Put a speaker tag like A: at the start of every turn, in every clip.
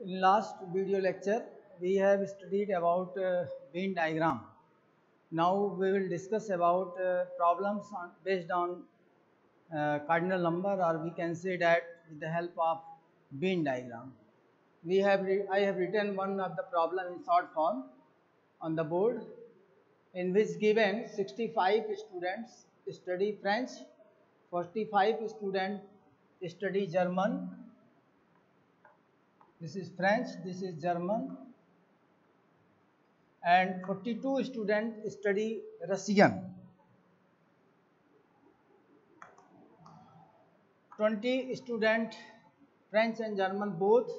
A: In last video lecture, we have studied about Venn diagram. Now we will discuss about problems based on cardinal number, or we can say that with the help of Venn diagram. I have written one of the problem in short form on the board, in which given 65 students study French, 45 students study German. This is French, this is German, and 42 students study Russian. 20 students French and German both.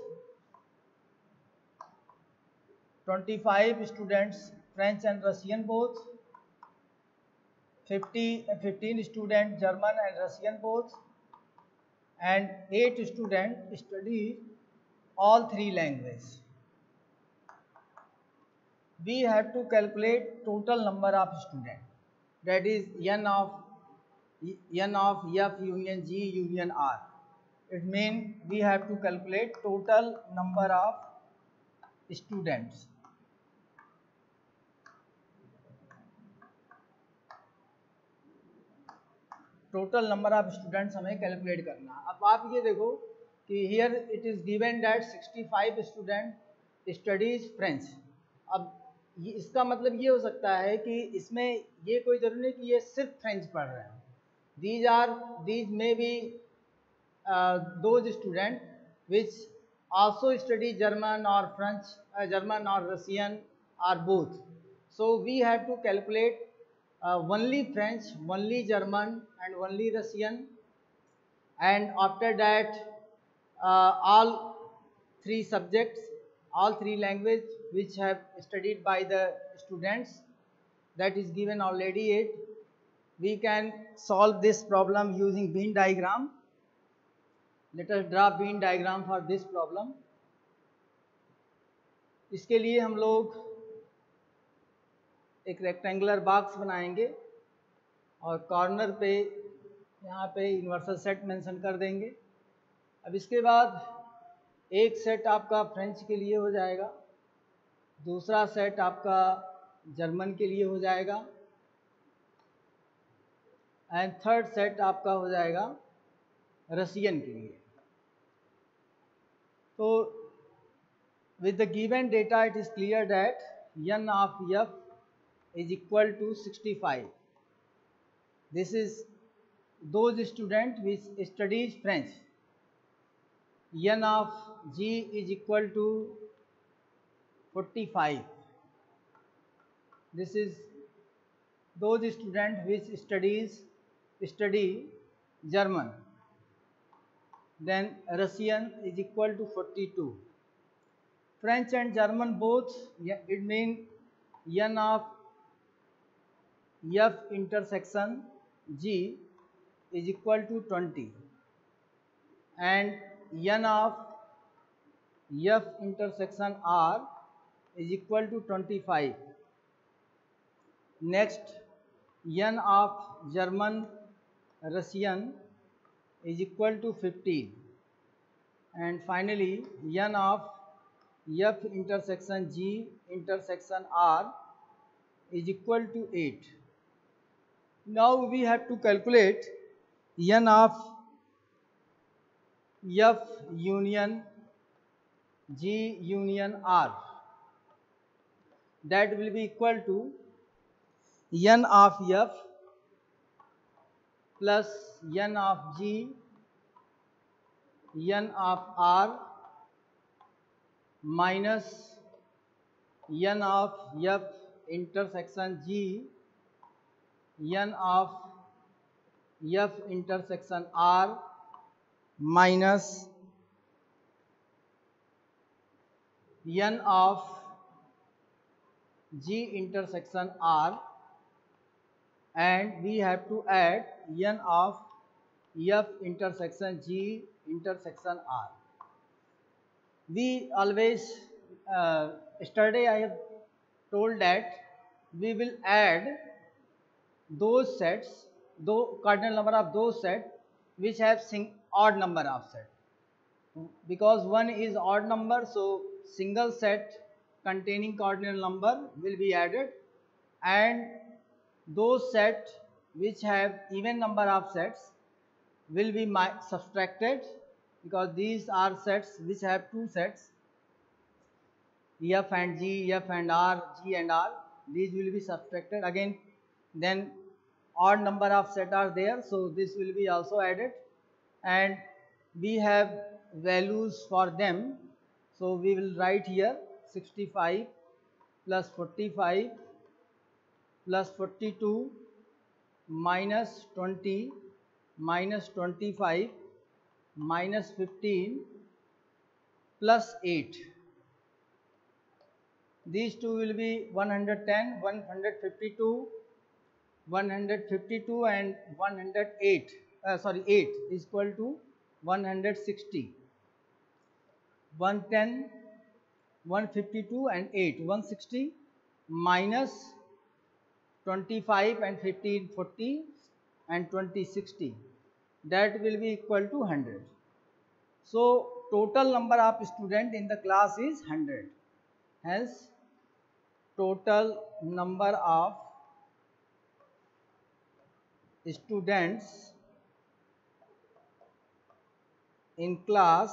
A: 25 students French and Russian both. 15 students German and Russian both. And 8 students study all three languages. We have to calculate total number of students, that is n of F union G union R. It means we have to calculate total number of students. Total number of students हमें calculate करना। अब आप ये देखो कि here it is given that 65 student studies French. अब इसका मतलब ये हो सकता है कि इसमें ये कोई ज़रूरी नहीं कि ये सिर्फ फ्रेंच पढ़ रहे हैं। These may be those student which also study German और फ्रेंच, जर्मन और Russian are both. So we have to calculate only French, only German and only Russian, and after that all three subjects, all three language which have studied by the students, that is given already it. We can solve this problem using Venn diagram. Let us draw Venn diagram for this problem. इसके लिए हम लोग एक rectangular box बनाएंगे और corner पे यहाँ पे यूनिवर्सल सेट मेंशन कर देंगे। अब इसके बाद एक सेट आपका फ्रेंच के लिए हो जाएगा, दूसरा सेट आपका जर्मन के लिए हो जाएगा, एंड थर्ड सेट आपका हो जाएगा रशियन के लिए। तो with the given data it is clear that n of F is equal to 65. This is those students which studies French. N of G is equal to 45. This is those students which study German. Then Russian is equal to 42. French and German both, it means n of F intersection G is equal to 20, and n of F intersection R is equal to 25. Next, n of German Russian is equal to 15, and finally n of F intersection G intersection R is equal to 8. Now we have to calculate n of F union G union R. That will be equal to n of F plus n of G n of R minus n of F intersection G n of F intersection R minus n of G intersection R, and we have to add n of F intersection G intersection R. We always yesterday I have told that we will add those sets, cardinal number of those sets which have odd number of sets. because 1 is odd number, so single set containing cardinal number will be added, and those sets which have even number of sets will be subtracted, because these are sets which have two sets, F and G, F and R, G and R. These will be subtracted again. Then odd number of sets are there, so this will be also added, and we have values for them. So we will write here 65 plus 45 plus 42 minus 20 minus 25 minus 15 plus 8. These two will be 110, 152, 152 and 108. 8 is equal to 160. 110, 152 and 8, 160 minus 25 and 15, 40 and 20, 60. That will be equal to 100. So total number of students in the class is 100. Hence total number of students in class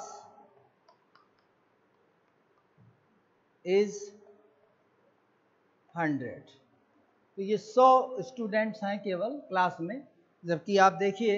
A: is 100. तो ये 100 students हैं केवल class में, जबकि आप देखिए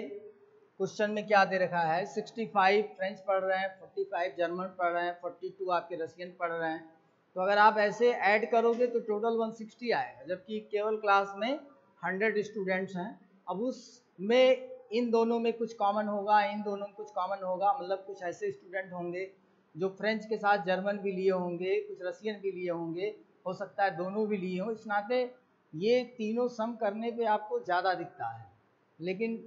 A: question में क्या दे रखा है, 65 फ्रेंच पढ़ रहे हैं, 45 जर्मन पढ़ रहे हैं, 42 आपके रशियन पढ़ रहे हैं। तो अगर आप ऐसे ऐड करोगे तो टोटल 160 आएगा, जबकि केवल क्लास में 100 स्टूडेंट्स हैं। अब उसमें इन दोनों में कुछ कॉमन होगा, इन दोनों में कुछ कॉमन होगा, मतलब कुछ ऐसे स्टूडेंट होंगे जो फ्रेंच के साथ जर्मन भी लिए होंगे, कुछ रशियन भी लिए होंगे, हो सकता है दोनों भी लिए हों। इस नाते ये तीनों सम करने पे आपको ज़्यादा दिखता है। लेकिन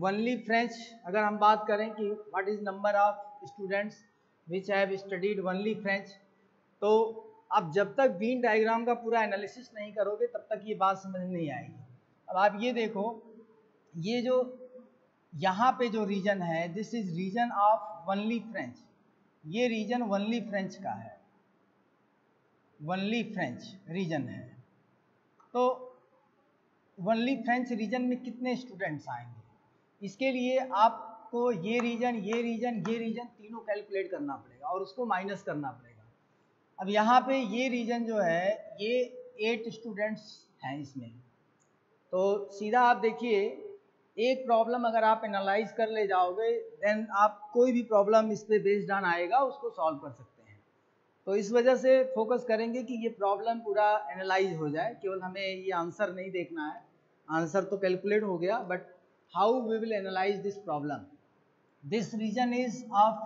A: ओनली फ्रेंच अगर हम बात करें कि what is number of students which have studied only French, तो आप जब तक वेन डायग्राम का पूरा एनालिसिस नहीं करोगे तब तक ये बात समझ नहीं आएगी। अब आप ये देखो, ये जो यहाँ पे जो रीजन है, this is region of only French, ये रीजन ओनली फ्रेंच का है, ओनली फ्रेंच रीजन है। तो ओनली फ्रेंच रीजन में कितने स्टूडेंट्स आएंगे, इसके लिए आपको ये रीजन तीनों कैलकुलेट करना पड़ेगा और उसको माइनस करना पड़ेगा। अब यहाँ पे ये रीजन जो है ये 8 स्टूडेंट्स हैं इसमें। तो सीधा आप देखिए, एक प्रॉब्लम अगर आप एनालाइज कर ले जाओगे देन आप कोई भी प्रॉब्लम इस पे बेस्ड ऑन आएगा उसको सॉल्व कर सकते हैं। तो इस वजह से फोकस करेंगे कि ये प्रॉब्लम पूरा एनालाइज हो जाए, केवल हमें ये आंसर नहीं देखना है। आंसर तो कैलकुलेट हो गया, but how we will analyse this problem. This region is of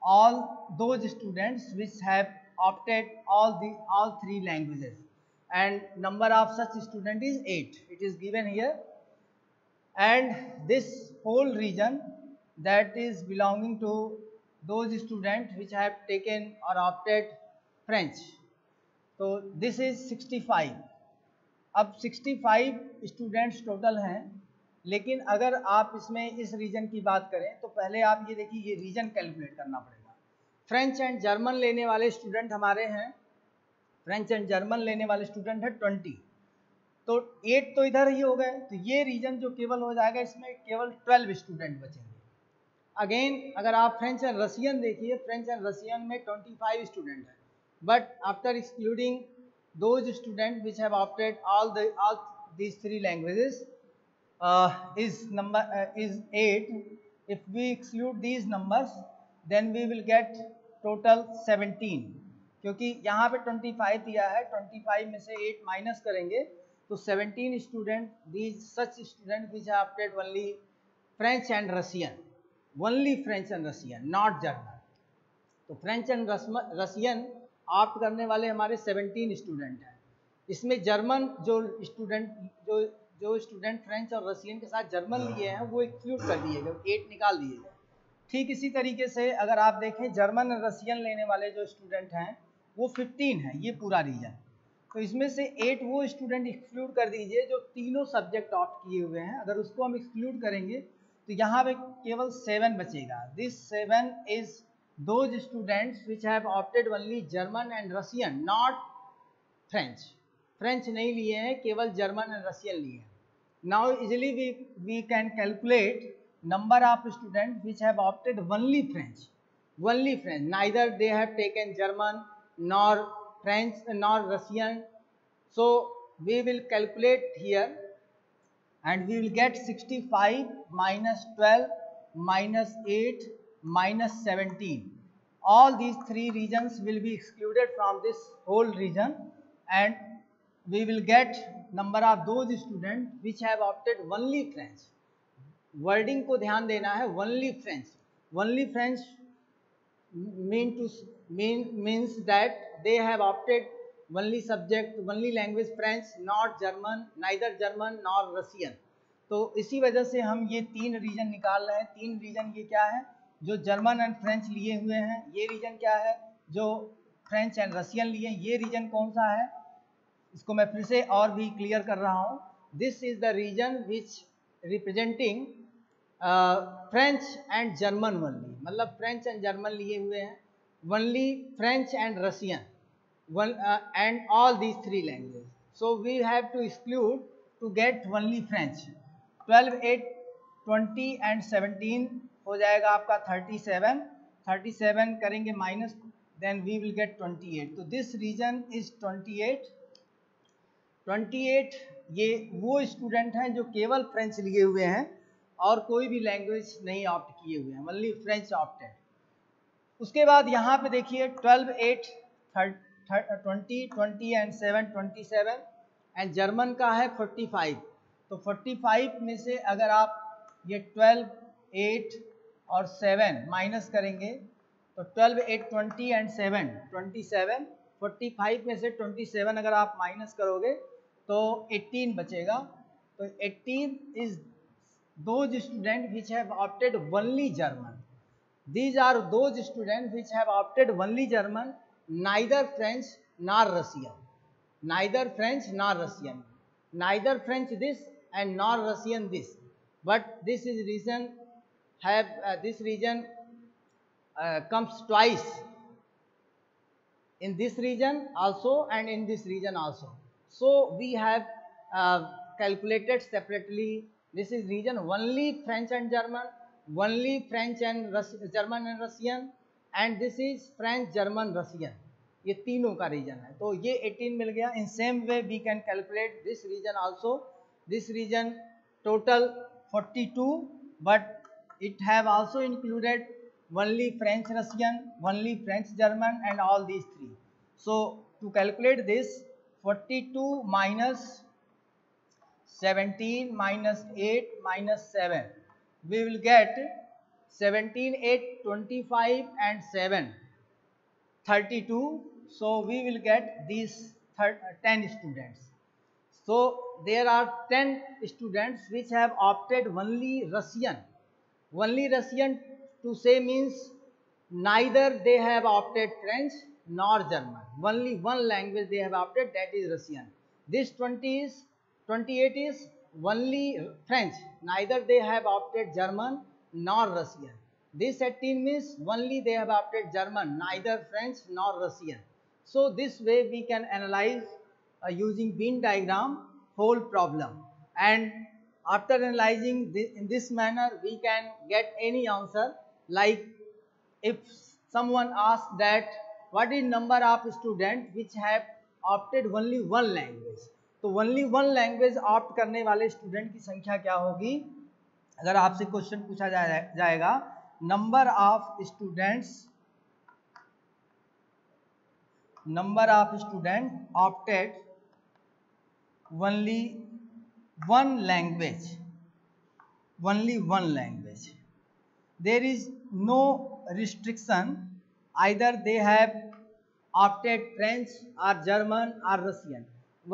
A: all those students which have opted all 3 languages, and number of such student is 8. It is given here, and this whole region that is belonging to those students which have taken or opted French. So this is 65. अब 65 students total हैं, लेकिन अगर आप इसमें इस reason की बात करें तो पहले आप ये देखिए, ये रीजन कैलकुलेट करना पड़ेगा। फ्रेंच एंड जर्मन लेने वाले स्टूडेंट हमारे हैं, फ्रेंच एंड जर्मन लेने वाले स्टूडेंट है 20, तो 8 तो इधर ही हो गए, तो ये रीजन जो केवल हो जाएगा, इसमें केवल 12 स्टूडेंट बचेंगे। अगेन अगर आप फ्रेंच एंड रशियन देखिए, फ्रेंच एंड रशियन में 25 स्टूडेंट है, but after excluding those student which have opted all these 3 languages is 8. If we exclude these numbers then we will get total 17, क्योंकि यहाँ पे 25 दिया है, 25 में से 8 माइनस करेंगे तो 17 student, these such student which have opted only French and Russian, only French and Russian, not German। तो फ्रेंच एंड रशियन ऑप्ट करने वाले हमारे 17 स्टूडेंट हैं। इसमें जर्मन जो स्टूडेंट फ्रेंच और रशियन के साथ जर्मन लिए हैं वो एक्सक्लूड कर दिए गए, 8 निकाल दिए गए। ठीक इसी तरीके से अगर आप देखें, जर्मन और रशियन लेने वाले जो स्टूडेंट हैं वो 15 हैं, ये पूरा रीजन। तो इसमें से 8 वो स्टूडेंट एक्सक्लूड कर दीजिए जो तीनों सब्जेक्ट ऑप्ट किए हुए हैं। अगर उसको हम एक्सक्लूड करेंगे तो यहाँ पे केवल 7 बचेगा। This 7 is those students which have opted only German and Russian, not French. French नहीं लिए हैं, केवल German and Russian लिए हैं. Now easily we can calculate number of students which have opted only French. Only French. Neither they have taken German nor French nor Russian. So we will calculate here, and we will get 65 minus 12 minus 8 minus 17. All these three regions will be excluded from this whole region, and we will get number of those students which have opted only French. Wording को ध्यान देना है, only French. Only French means that they have opted only subject, only language French, not German, neither German nor Russian. तो इसी वजह से हम ये तीन रीजन निकाल रहे हैं. तीन रीजन ये क्या है, जो जर्मन एंड फ्रेंच लिए हुए हैं. ये रीजन क्या है, जो फ्रेंच एंड रशियन लिए. ये रीजन कौन सा है, इसको मैं फिर से और भी क्लियर कर रहा हूँ. This is the region which representing French and German only, मतलब फ्रेंच एंड जर्मन लिए हुए हैं. Only French and Russian and all these three languages. So we have to exclude to get only French. 12, 8, 20 and 17 हो जाएगा आपका 37. 37 करेंगे minus, then we will get 28. तो this region is 28. 28 ये वो स्टूडेंट हैं जो केवल फ्रेंच लिए हुए हैं और कोई भी लैंग्वेज नहीं ऑप्ट किए हुए हैं, ओनली फ्रेंच ऑप्टेड. उसके बाद यहाँ पे देखिए 12, 8, 20, 20 and 7, 27 एंड जर्मन का है 45. तो 45 में से अगर आप ये 12, 8 और 7 माइनस करेंगे तो 12, 8, 20 एंड 7, 27. 45 में से 27 अगर आप माइनस करोगे तो 18 बचेगा. तो 18 is those students which have opted only German. These are those students which have opted only German, neither French nor Russian. Neither French nor Russian. Neither French this and nor Russian this. But this is reason have this region comes twice. In this region also and in this region also. So we have calculated separately. This is region only French and German, only French and German and Russian, and this is French, German, Russian. ये तीनों का reason है. तो ये 18 मिल गया. In same way we can calculate this region also. This region total 42, but it have also included only French, Russian, only French, German, and all these three. So to calculate this, 42 minus 17 minus 8 minus 7, we will get 17, 8, 25 and 7, 32. So we will get these 10 students. So there are 10 students which have opted only Russian. Only Russian to say means neither they have opted French nor German. Only one language they have opted, that is Russian. This 28 is only French. Neither they have opted German nor Russian. This 18 means only they have opted German, neither French nor Russian. So this way we can analyze using Venn diagram whole problem. And after analyzing in this manner, we can get any answer. Like if someone asks that what is number of students which have opted only one language, तो only one language opt करने वाले student की संख्या क्या होगी. अगर आपसे question पूछा जाएगा number of student opted only one language, there is no restriction, either they have opted French और जर्मन और Russian.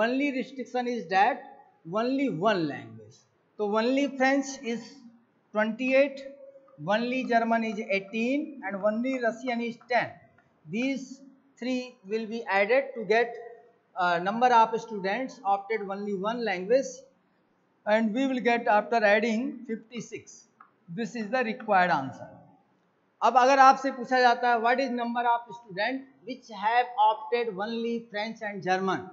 A: Only restriction is that only one language. So only French is 28, only German is 18, and only Russian is 10. These three will be added to get number of students opted only one language, and we will get after adding 56. This is the required answer. अब अगर आपसे पूछा जाता है what is number of student which have opted only French and German,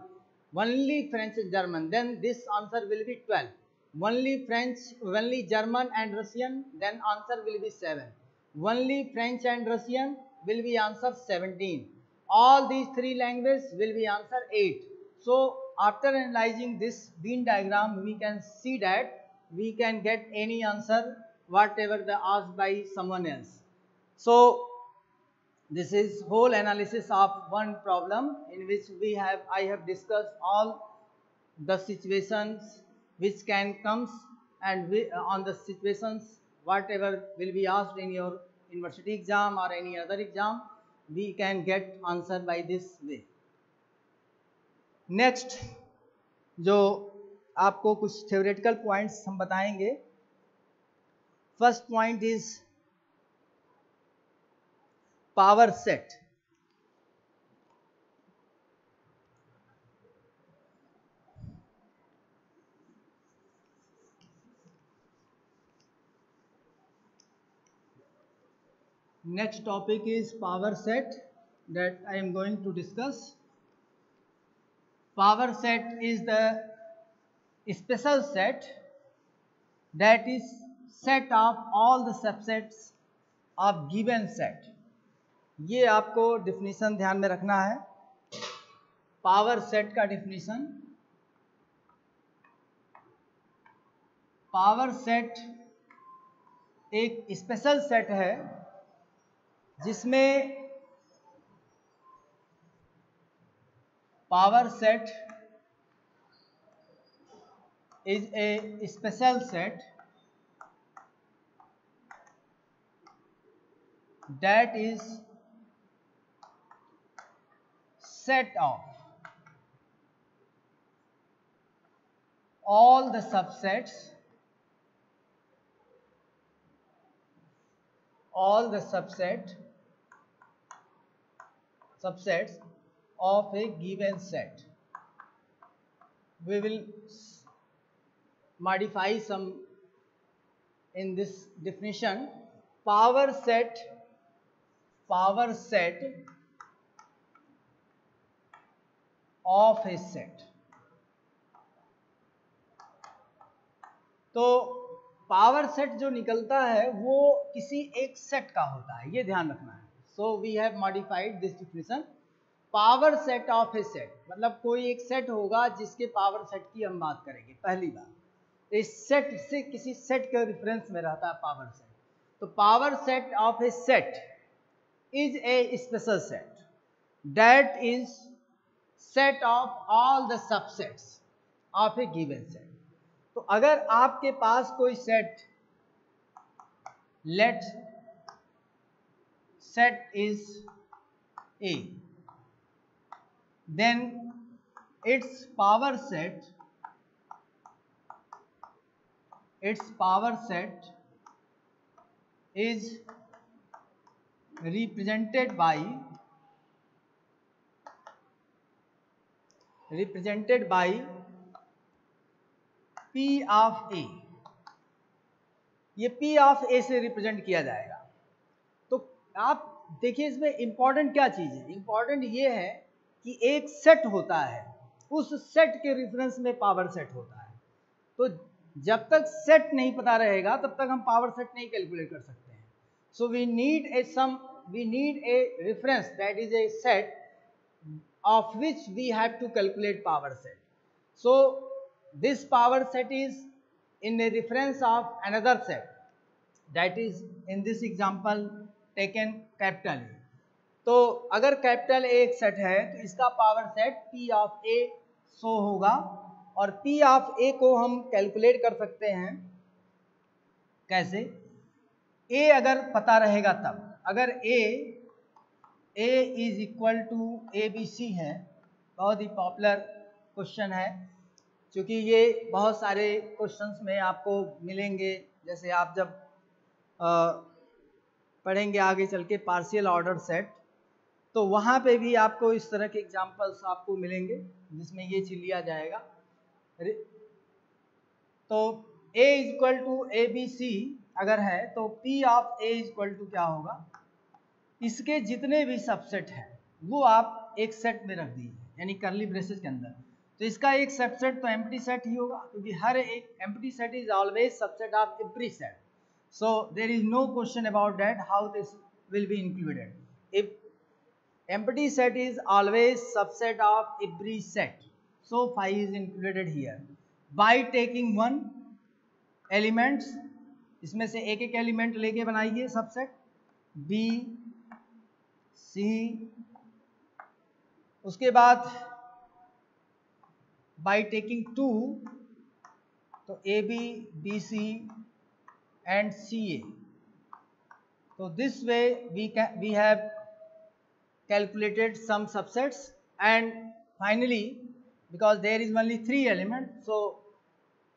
A: only French and German, then this answer will be 12. Only French, only German and Russian, then answer will be 7. Only French and Russian will be answer 17. All these three languages will be answer 8. So after analyzing this Venn diagram, we can see that we can get any answer whatever the asked by someone else. So this is whole analysis of one problem in which I have discussed all the situations which can comes, and on the situations whatever will be asked in your university exam or any other exam, we can get answer by this way. Next जो आपको कुछ theoretical points हम बताएंगे. First point is power set. Next topic is power set that I am going to discuss. Power set is the special set that is set of all the subsets of given set. ये आपको definition ध्यान में रखना है. Power set का definition, power set एक special set है जिसमें power set is a special set that is set of all the subsets of a given set. We will modify some in this definition. Power set of a set. तो power set जो निकलता है वो किसी एक set का होता है, ये ध्यान रखना है. So we have modified this definition. Power set of a set मतलब कोई एक सेट होगा जिसके पावर सेट की हम बात करेंगे पहली बार. इस सेट से किसी सेट के रेफरेंस में रहता है पावर सेट. तो power set of a set is a special set that is set of all the subsets of a given set. तो अगर आपके पास कोई set, let set is A, then its power set is represented by P of A. ये P of A से represent किया जाएगा. तो आप देखिए इसमें इंपॉर्टेंट क्या चीज है. इंपॉर्टेंट ये है कि एक सेट होता है, उस सेट के रेफरेंस में पावर सेट होता है. तो जब तक सेट नहीं पता रहेगा तब तक हम पावर सेट नहीं कैलकुलेट कर सकते हैं. So we need a reference that is a set of which we have to calculate power set. So this power set is in a reference of another set, that is in this example taken capital A. तो अगर capital A एक set है तो इसका power set P of A show होगा, और P of A को हम कैलकुलेट कर सकते हैं कैसे. A अगर पता रहेगा तब, अगर A is equal to ABC है, बहुत ही पॉपुलर क्वेश्चन है, क्योंकि ये बहुत सारे क्वेश्चंस में आपको मिलेंगे. जैसे आप जब पढ़ेंगे आगे चल के पार्शियल ऑर्डर सेट, तो वहाँ पे भी आपको इस तरह के एग्जांपल्स आपको मिलेंगे जिसमें ये चीज लिया जाएगा. तो A is equal to ABC अगर है तो P of A is equal to क्या होगा, इसके जितने भी सबसेट हैं वो आप एक सेट में रख दीजिए, यानी कर्ली ब्रेसेस के अंदर। तो इसका एक सबसेट तो एम्प्टी सेट ही होगा, क्योंकि हर एक empty set is always subset of every set. So there is no question about that how this will be included. If empty set is always subset of every set, so phi is included here by taking one elements, इसमें से एक एक element लेके बनाइए subset B C, उसके बाद by taking two, तो A B B C and C A. तो this way we have calculated some subsets, and finally because there is only 3 elements, so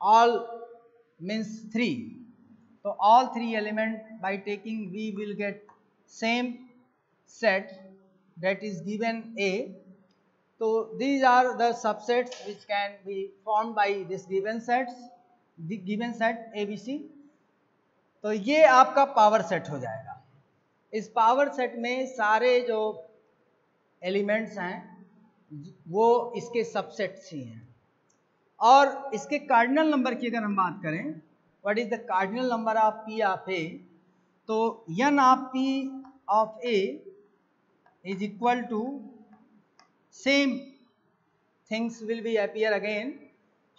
A: all means 3, so all 3 elements by taking we will get same set, that is given A. So these are the subsets which can be formed by this given sets, the given set ABC। तो ये आपका power set हो जाएगा। इस power set में सारे जो elements हैं वो इसके सबसेट्स ही हैं। और इसके कार्डिनल नंबर की अगर हम बात करें, what is the cardinal number of P of A, तो n of P of A is equal to same things will be appear again,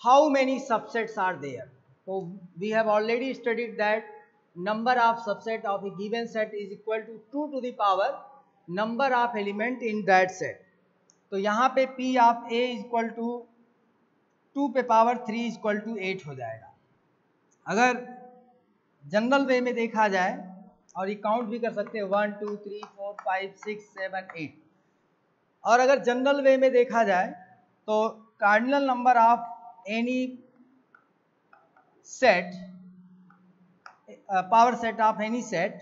A: how many subsets are there. तो we have already studied that number of subset of a given set is equal to 2 to the power number of element in that set। तो यहाँ पे P of A is equal to 2 पे power 3 is equal to 8 हो जाएगा। अगर general वे में देखा जाए, और ये काउंट भी कर सकते हैं 1 2 3 4 5 6 7 8, और अगर जनरल वे में देखा जाए तो cardinal number of any set, power set of any set,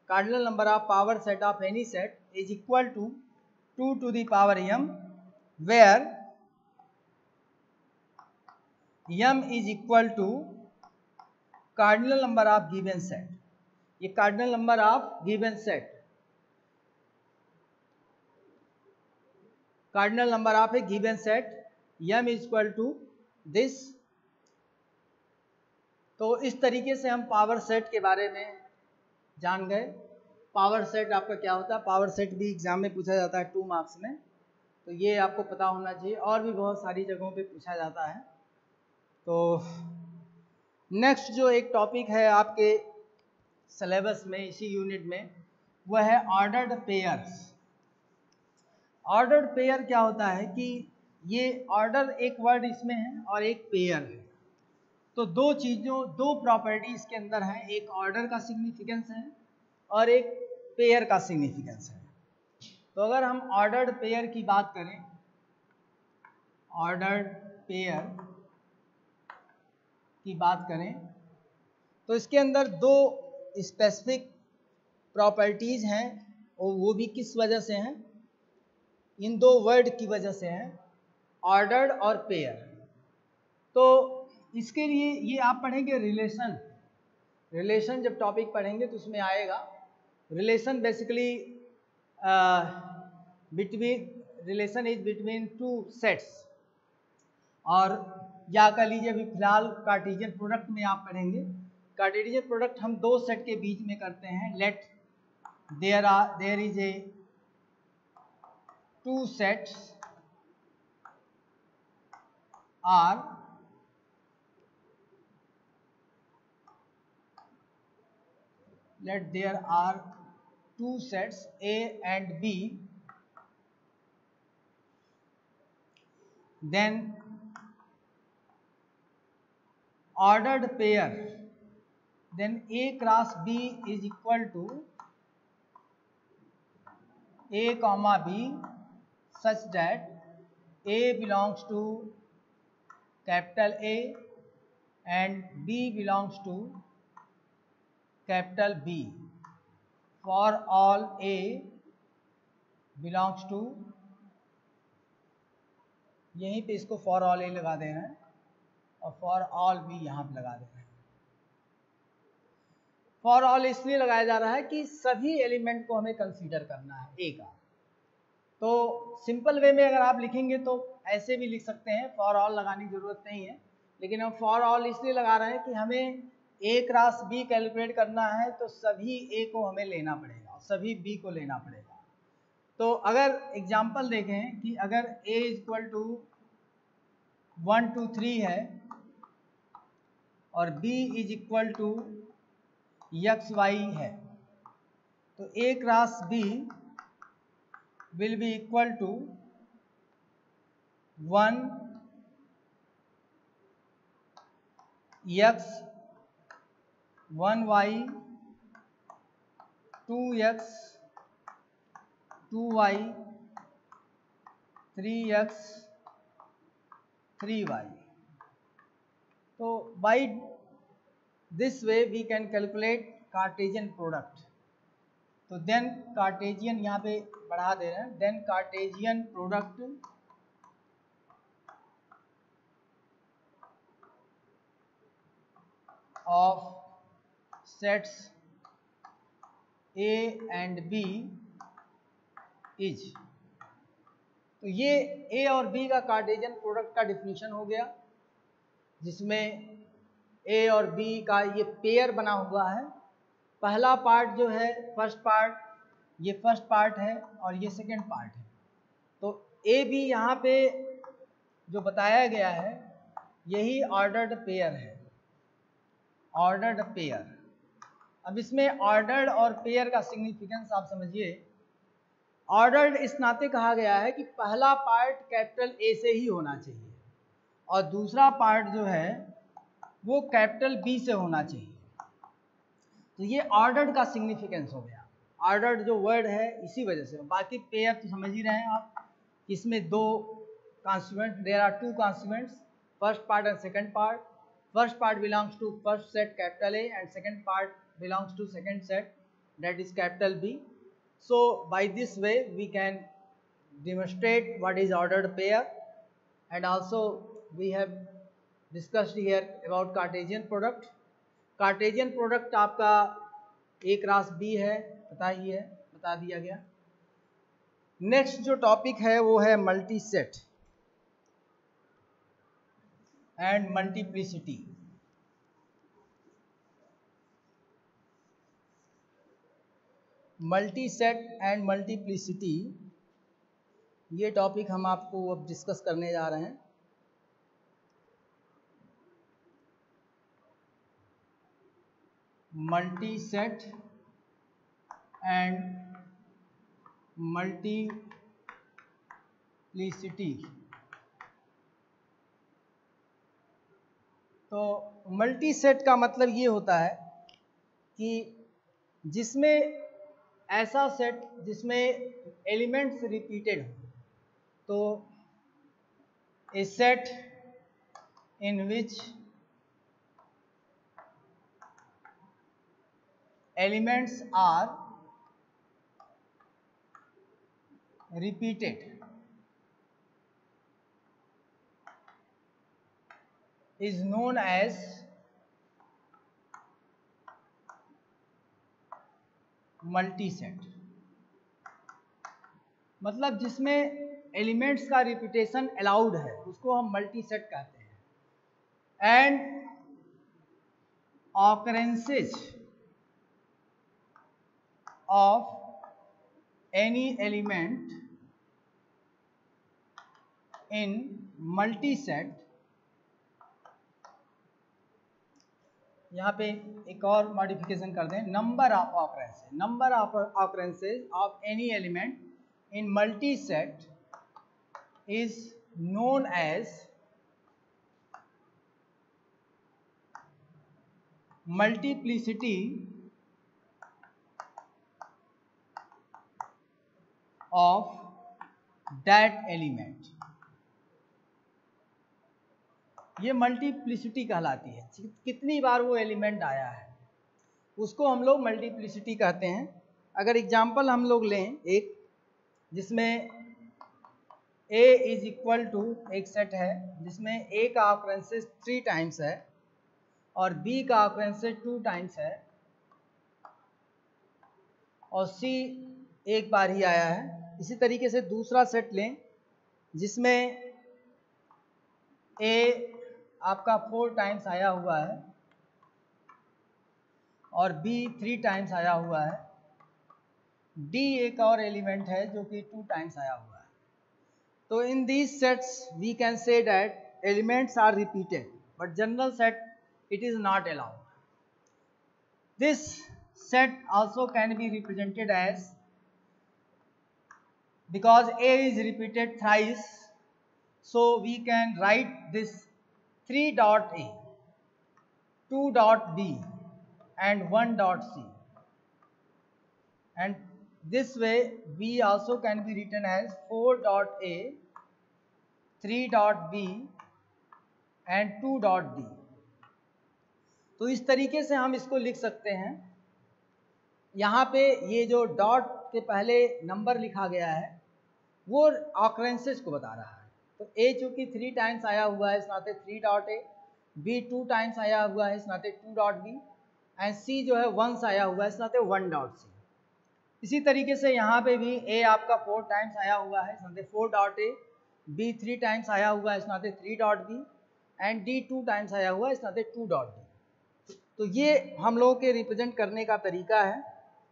A: cardinal number of power set of any set is equal to 2 to the power m, where m is equal to cardinal number of given set। ये cardinal number of given set, cardinal number of a given set, m is equal to this। तो इस तरीके से हम power set के बारे में जान गए। पावर सेट आपका क्या होता है, पावर सेट भी एग्जाम में पूछा जाता है 2 मार्क्स में, तो ये आपको पता होना चाहिए, और भी बहुत सारी जगहों पे पूछा जाता है। तो नेक्स्ट जो एक टॉपिक है आपके सिलेबस में इसी यूनिट में, वह है ऑर्डर्ड पेयर्स। ऑर्डर्ड पेयर क्या होता है कि ये ऑर्डर एक वर्ड इसमें है और एक पेयर है, तो दो प्रॉपर्टीज के अंदर है, एक ऑर्डर का सिग्निफिकेंस है और एक पेयर का सिग्निफिकेंस है। तो अगर हम ऑर्डर्ड पेयर की बात करें, ऑर्डर्ड पेयर की बात करें तो इसके अंदर दो स्पेसिफिक प्रॉपर्टीज हैं, और वो भी किस वजह से हैं, इन दो वर्ड की वजह से हैं, ऑर्डर्ड और पेयर। तो इसके लिए ये आप पढ़ेंगे रिलेशन जब टॉपिक पढ़ेंगे तो उसमें आएगा। Relation basically relation is between 2 sets, और या कह लीजिए अभी फिलहाल कार्टेशियन प्रोडक्ट में आप पढ़ेंगे। कार्टेशियन प्रोडक्ट हम 2 सेट के बीच में करते हैं। Let there is a 2 sets are let there are 2 sets A and B, then ordered pair, then A cross B is equal to A comma B such that A belongs to capital A and B belongs to capital B, for all A belongs to, यहीं पे इसको for all A लगा देना है और for all B यहाँ पे लगा देना है। फॉर ऑल इसलिए लगाया जा रहा है कि सभी एलिमेंट को हमें कंसीडर करना है ए का। तो सिंपल वे में अगर आप लिखेंगे तो ऐसे भी लिख सकते हैं, फॉर ऑल लगाने की जरूरत नहीं है, लेकिन हम फॉर ऑल इसलिए लगा रहे हैं कि हमें ए क्रॉस बी कैलकुलेट करना है तो सभी ए को हमें लेना पड़ेगा, सभी बी को लेना पड़ेगा। तो अगर एग्जाम्पल देखें कि अगर a इक्वल टू 1 2 3 है और b is equal to x y है, तो a cross b will be equal to 1 x 1 y 2 x 2 y 3 x 3 y। तो by this way we can calculate Cartesian product। तो then Cartesian यहाँ पे बढ़ा दे रहे हैं, then Cartesian product of sets A and B is. तो ये A और B का कार्टेजियन प्रोडक्ट का डिफिनीशन हो गया, जिसमें A और B का ये पेयर बना हुआ है। पहला पार्ट जो है फर्स्ट पार्ट, ये फर्स्ट पार्ट है और ये सेकंड पार्ट है। तो ए बी यहाँ पे जो बताया गया है यही ऑर्डर्ड पेयर है, ऑर्डर्ड पेयर। अब इसमें ऑर्डर्ड और पेयर का सिग्निफिकेंस आप समझिए। ऑर्डर्ड इस नाते कहा गया है कि पहला पार्ट कैपिटल ए से ही होना चाहिए और दूसरा पार्ट जो है वो कैपिटल बी से होना चाहिए। तो ये ऑर्डर्ड का सिग्निफिकेंस हो गया, ऑर्डर्ड जो वर्ड है इसी वजह से। बाकी पेयर तो समझ ही रहे हैं आप, इसमें दो constituent, there are two constituents, first part and second part. First part belongs to first set capital A and second part belongs to second set, that is capital B. So by this way we can demonstrate what is ordered pair, and also we have discussed here about Cartesian product. Cartesian product आपका A cross B है, पता ही है, बता दिया गया। Next जो topic है वो है multi set and multiplicity. Multi set and multiplicity, ये टॉपिक हम आपको अब डिस्कस करने जा रहे हैं। Multi set and multiplicity. तो मल्टी सेट का मतलब ये होता है कि जिसमें ऐसा सेट जिसमें एलिमेंट्स रिपीटेड हो। तो a set in which elements are repeated is known as multiset. मतलब जिसमें एलिमेंट्स का रिपीटेशन अलाउड है उसको हम मल्टी सेट कहते हैं। And occurrences of any element in multiset, यहाँ पे एक और मॉडिफिकेशन कर दें, number of occurrences, number of occurrences of any element in multiset is known as multiplicity of that element. ये मल्टीप्लिसिटी कहलाती है, कितनी बार वो एलिमेंट आया है उसको हम लोग मल्टीप्लिसिटी कहते हैं। अगर एग्जाम्पल हम लोग लें एक, जिसमें A इज इक्वल टू एक सेट है जिसमें A का ऑकरेंसेज 3 टाइम्स है और B का ऑकरेंसेज 2 टाइम्स है, और सी एक बार ही आया है। इसी तरीके से दूसरा सेट लें जिसमें ए आपका 4 टाइम्स आया हुआ है और बी 3 टाइम्स आया हुआ है, डी एक और एलिमेंट है जो कि 2 टाइम्स आया हुआ है। तो in these sets we can say that elements are repeated but general set it is not allowed. This set also can be represented as, because A is repeated thrice, so we can write this 3 dot A, 2 dot B and 1 dot C, and this way B also can be written as 4 dot A, 3 dot B and 2 dot D. तो इस तरीके से हम इसको लिख सकते हैं। यहाँ पे ये जो डॉट के पहले नंबर लिखा गया है वो ऑकरेंसेस को बता रहा है। तो ए चूँकि 3 टाइम्स आया हुआ है इस नाते 3 डॉट ए, बी 2 टाइम्स आया हुआ है इस नाते 2 डॉट बी, एंड सी जो है वंस आया हुआ है इस नाते 1 डॉट सी। इसी तरीके से यहाँ पे भी ए आपका 4 टाइम्स आया हुआ है इस नाते 4 डॉट ए, बी 3 टाइम्स आया हुआ है इस नाते 3 dot B, and D 2 times आया हुआ है इस नाते 2 डॉट डी। तो ये हम लोगों के रिप्रेजेंट करने का तरीका है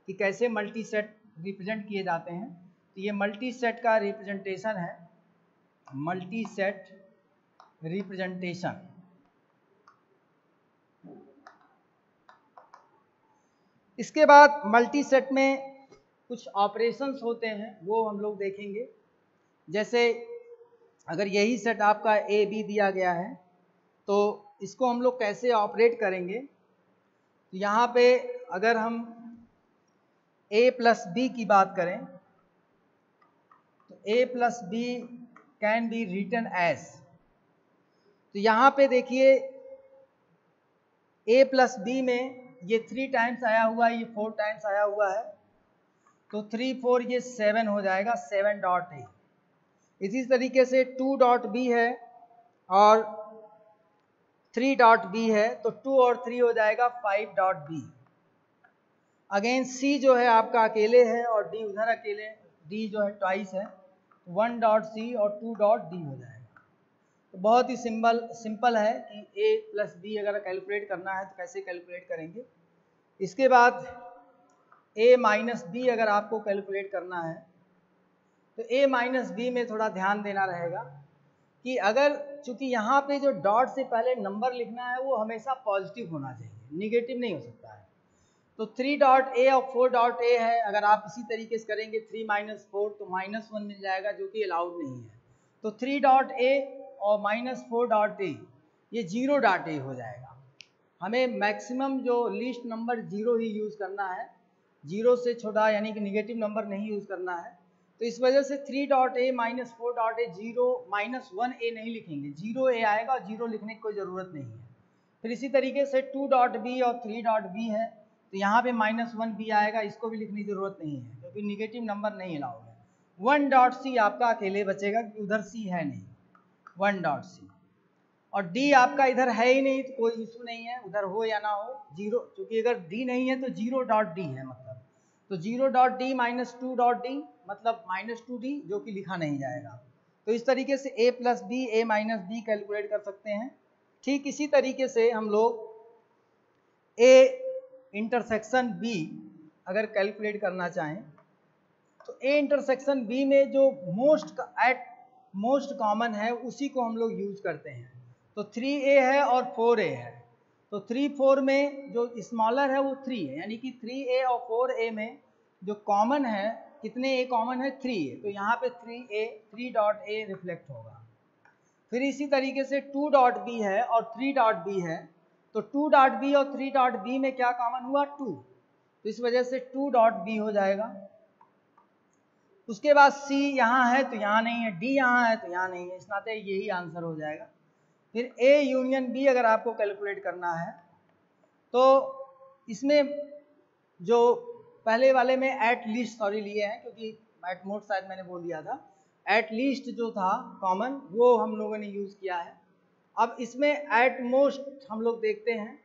A: कि कैसे मल्टी सेट रिप्रेजेंट किए जाते हैं। तो ये मल्टी सेट का रिप्रेजेंटेशन है, मल्टी सेट रिप्रेजेंटेशन। इसके बाद मल्टी सेट में कुछ ऑपरेशंस होते हैं वो हम लोग देखेंगे। जैसे अगर यही सेट आपका ए बी दिया गया है तो इसको हम लोग कैसे ऑपरेट करेंगे। तो यहाँ पे अगर हम a प्लस बी की बात करें तो a plus b can be written as, तो यहाँ पे देखिए a प्लस बी में ये 3 टाइम्स आया हुआ है, ये 4 टाइम्स आया हुआ है, तो 3 4 ये 7 हो जाएगा, 7 डॉट ए। इसी तरीके से 2 डॉट बी है और 3 डॉट बी है, तो 2 और 3 हो जाएगा 5 डॉट बी। अगेन सी जो है आपका अकेले है और डी उधर अकेले, डी जो है ट्वाइस है, 1 डॉट सी और 2 डॉट डी हो जाएगा। तो बहुत ही सिंपल है कि ए प्लस बी अगर कैलकुलेट करना है तो कैसे कैलकुलेट करेंगे। इसके बाद ए माइनस बी अगर आपको कैलकुलेट करना है तो ए माइनस बी में थोड़ा ध्यान देना रहेगा कि अगर चूंकि यहाँ पे जो डॉट से पहले नंबर लिखना है वो हमेशा पॉजिटिव होना चाहिए, निगेटिव नहीं हो सकता है। तो 3 डॉट ए और 4 डॉट ए है, अगर आप इसी तरीके से करेंगे 3 माइनस 4 तो -1 मिल जाएगा जो कि अलाउड नहीं है। तो 3 डॉट ए और -4 डॉट ए ये 0 डॉट ए हो जाएगा। हमें मैक्सिमम जो लीस्ट नंबर 0 ही यूज़ करना है, 0 से छोटा यानी कि निगेटिव नंबर नहीं यूज़ करना है। तो इस वजह से 3 डॉट ए -4 डॉट ए 0 -1 ए नहीं लिखेंगे, 0 ए आएगा और 0 लिखने की कोई ज़रूरत नहीं है। फिर इसी तरीके से 2 डॉट बी और 3 डॉट बी है, तो यहाँ पे -1 बी आएगा, इसको भी लिखने की ज़रूरत नहीं है क्योंकि निगेटिव नंबर नहीं अलाउड है। 1 डॉट सी आपका अकेले बचेगा क्योंकि उधर सी है नहीं, 1 डॉट सी। और डी आपका इधर है ही नहीं तो कोई इशू नहीं है, उधर हो या ना हो 0, क्योंकि अगर डी नहीं है तो 0 डॉट डी है मतलब, तो 0 डॉट डी -2 डॉट डी मतलब -2 डी जो कि लिखा नहीं जाएगा। तो इस तरीके से a plus b a minus b calculate कर सकते हैं। ठीक इसी तरीके से हम लोग a इंटरसेक्शन b अगर कैलकुलेट करना चाहें तो a इंटरसेक्शन b में जो मोस्ट कॉमन है उसी को हम लोग यूज करते हैं। तो 3a है और 4a है, तो 3 4 में जो स्मॉलर है वो 3 है, यानी कि 3a और 4a में जो कॉमन है, कितने a कॉमन है 3a, तो यहाँ पे 3 डॉट a रिफ्लेक्ट होगा। फिर इसी तरीके से 2 डॉट b है और 3 डॉट b है, तो 2 डॉट b और 3 डॉट b में क्या कॉमन हुआ 2, तो इस वजह से 2 डॉट b हो जाएगा। उसके बाद c यहाँ है तो यहाँ नहीं है, d यहाँ है तो यहाँ नहीं है, इस नाते यही आंसर हो जाएगा। फिर a यूनियन b अगर आपको कैलकुलेट करना है तो इसमें जो पहले वाले में एट लीस्ट सॉरी लिए हैं क्योंकि एट मोस्ट शायद मैंने बोल दिया था, एट लीस्ट जो था कॉमन वो हम लोगों ने यूज़ किया है। अब इसमें एट मोस्ट हम लोग देखते हैं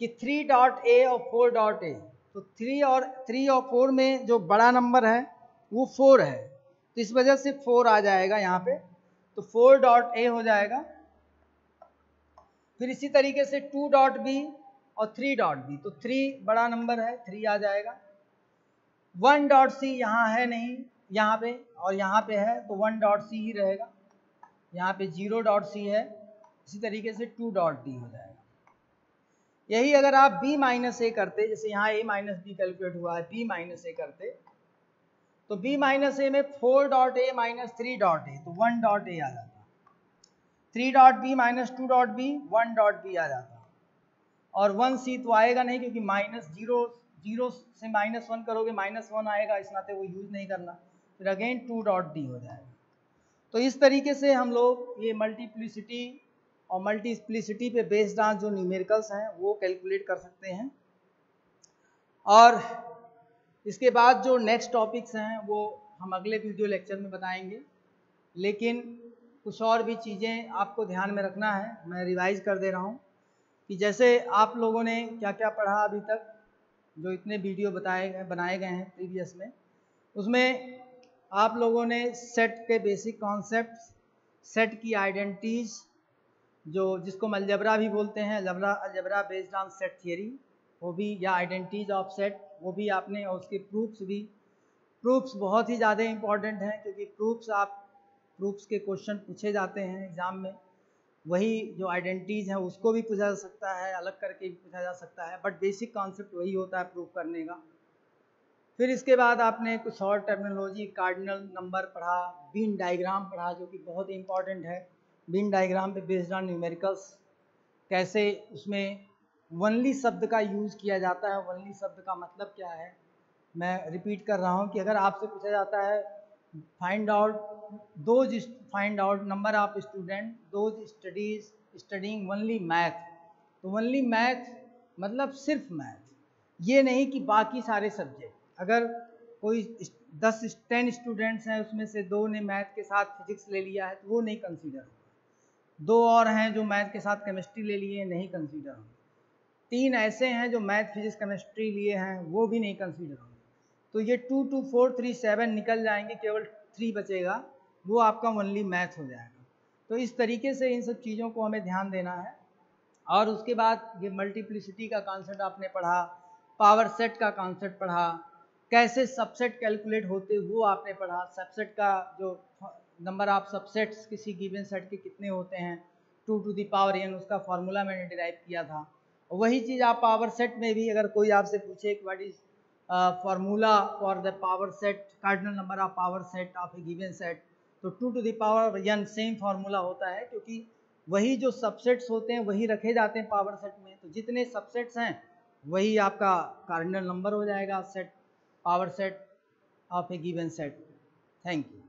A: कि 3 डॉट ए और 4 डॉट ए तो 3 और 4 में जो बड़ा नंबर है वो 4 है, तो इस वजह से 4 आ जाएगा यहाँ पे, तो 4 डॉट ए हो जाएगा। फिर इसी तरीके से 2 डॉट बी और 3 डॉट बी, तो 3 बड़ा नंबर है, 3 आ जाएगा। 1 डॉट सी यहाँ है नहीं, यहाँ पे और यहाँ पे है, तो 1 डॉट सी ही रहेगा। यहाँ पे 0 डॉट सी है, इसी तरीके से 2 डॉट डी हो जाएगा। यही अगर आप b माइनस ए करते, जैसे यहाँ a माइनस बी कैलकुलेट हुआ है, b माइनस ए करते, तो b माइनस ए में 4 dot a minus 3 dot a, तो 1 डॉट ए आ जाता। 3 dot b minus 2 dot b, 1 dot b आ जाता। और 1 सी तो आएगा नहीं, क्योंकि माइनस 0 से -1 करोगे -1 आएगा, इस नाते वो यूज़ नहीं करना। फिर अगेन 2 डॉट डी हो जाएगा। तो इस तरीके से हम लोग ये मल्टीप्लिसिटी और मल्टीप्लिसिटी पे बेस्ड ऑन जो न्यूमेरिकल्स हैं वो कैलकुलेट कर सकते हैं। और इसके बाद जो नेक्स्ट टॉपिक्स हैं वो हम अगले वीडियो लेक्चर में बताएंगे, लेकिन कुछ और भी चीज़ें आपको ध्यान में रखना है। मैं रिवाइज कर दे रहा हूँ कि जैसे आप लोगों ने क्या क्या पढ़ा अभी तक, जो इतने वीडियो बनाए गए हैं प्रीवियस में, उसमें आप लोगों ने सेट के बेसिक कॉन्सेप्ट्स, सेट की आइडेंटिटीज़, जो जिसको हम अलजेब्रा भी बोलते हैं, algebra based on set theory, वो भी, या आइडेंटिटीज ऑफ सेट, वो भी आपने, और उसके प्रूफ्स भी। प्रूफ्स बहुत ही ज़्यादा इंपॉर्टेंट हैं, क्योंकि प्रूफ्स के क्वेश्चन पूछे जाते हैं एग्ज़ाम में। वही जो आइडेंटिटीज हैं उसको भी पूछा जा सकता है, अलग करके भी पूछा जा सकता है, बट बेसिक कॉन्सेप्ट वही होता है प्रूफ करने का। फिर इसके बाद आपने कुछ और टर्मिनोलॉजी, कार्डिनल नंबर पढ़ा, बीन डायग्राम पढ़ा, जो कि बहुत ही इंपॉर्टेंट है। बीन डायग्राम पे बेस्ड ऑन न्यूमेरिकल्स, कैसे उसमें वनली शब्द का यूज़ किया जाता है, वनली शब्द का मतलब क्या है। मैं रिपीट कर रहा हूँ कि अगर आपसे पूछा जाता है find out number of student those studying only math, तो वनली मैथ मतलब सिर्फ मैथ, ये नहीं कि बाकी सारे सब्जेक्ट। अगर कोई 10 स्टूडेंट्स हैं, उसमें से 2 ने मैथ के साथ फिजिक्स ले लिया है, तो वो नहीं कंसीडर होगा। 2 और हैं जो मैथ के साथ केमिस्ट्री ले लिए, नहीं कंसीडर होंगे। 3 ऐसे हैं जो मैथ फिजिक्स केमिस्ट्री लिए हैं, वो भी नहीं कंसीडर होंगे। तो ये 2 2 4 3 7 निकल जाएंगे, केवल 3 बचेगा, वो आपका ओनली मैथ हो जाएगा। तो इस तरीके से इन सब चीज़ों को हमें ध्यान देना है। और उसके बाद ये मल्टीप्लिसिटी का कॉन्सेप्ट आपने पढ़ा, पावर सेट का कॉन्सेप्ट पढ़ा, कैसे सबसेट कैलकुलेट होते वो आपने पढ़ा। सबसेट का जो नंबर ऑफ सबसेट्स किसी गिवन सेट के कितने होते हैं, 2 टू द पावर n, उसका फार्मूला मैंने डिराइव किया था। वही चीज़ आप पावर सेट में भी, अगर कोई आपसे पूछे कि what is formula for the power set, cardinal number of power set of a given set, तो 2 to the power n same formula होता है, क्योंकि वही जो सबसेट्स होते हैं वही रखे जाते हैं पावर सेट में। तो जितने सबसेट्स हैं वही आपका कार्डिनल नंबर हो जाएगा set, power set of a given set. Thank you.